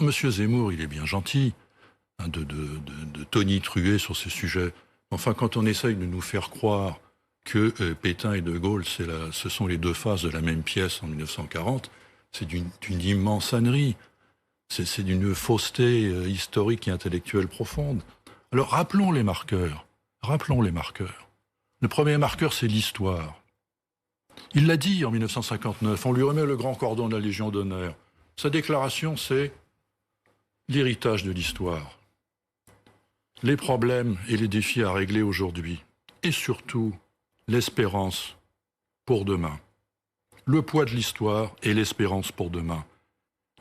Monsieur Zemmour, il est bien gentil, hein, de tonitruer sur ces sujets. Enfin, quand on essaye de nous faire croire que Pétain et De Gaulle, ce sont les deux faces de la même pièce en 1940, c'est d'une immense ânerie. C'est d'une fausseté historique et intellectuelle profonde. Alors rappelons les marqueurs. Rappelons les marqueurs. Le premier marqueur, c'est l'histoire. Il l'a dit en 1959, on lui remet le grand cordon de la Légion d'honneur. Sa déclaration, c'est l'héritage de l'histoire, les problèmes et les défis à régler aujourd'hui, et surtout l'espérance pour demain. Le poids de l'histoire et l'espérance pour demain.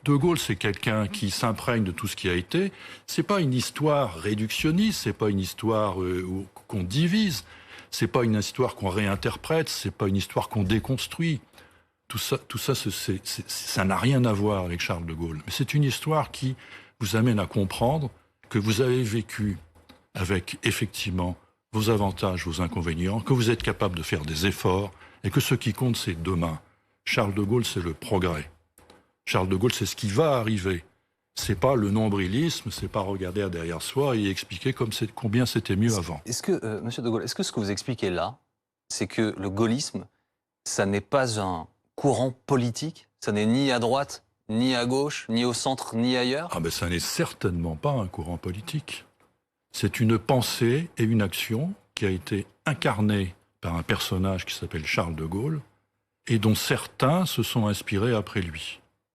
De Gaulle, c'est quelqu'un qui s'imprègne de tout ce qui a été. C'est pas une histoire réductionniste, c'est pas une histoire qu'on divise, c'est pas une histoire qu'on réinterprète, c'est pas une histoire qu'on déconstruit. Tout ça, ça n'a rien à voir avec Charles de Gaulle. Mais c'est une histoire qui vous amène à comprendre que vous avez vécu avec, effectivement, vos avantages, vos inconvénients, que vous êtes capable de faire des efforts, et que ce qui compte, c'est demain. Charles de Gaulle, c'est le progrès. Charles de Gaulle, c'est ce qui va arriver. C'est pas le nombrilisme, c'est pas regarder derrière soi et expliquer combien c'était mieux avant. Est-ce que, Monsieur de Gaulle, est-ce que ce que vous expliquez là, c'est que le gaullisme, ça n'est pas un courant politique, ça n'est ni à droite, ni à gauche, ni au centre, ni ailleurs? Ah ben ça n'est certainement pas un courant politique. C'est une pensée et une action qui a été incarnée par un personnage qui s'appelle Charles de Gaulle et dont certains se sont inspirés après lui.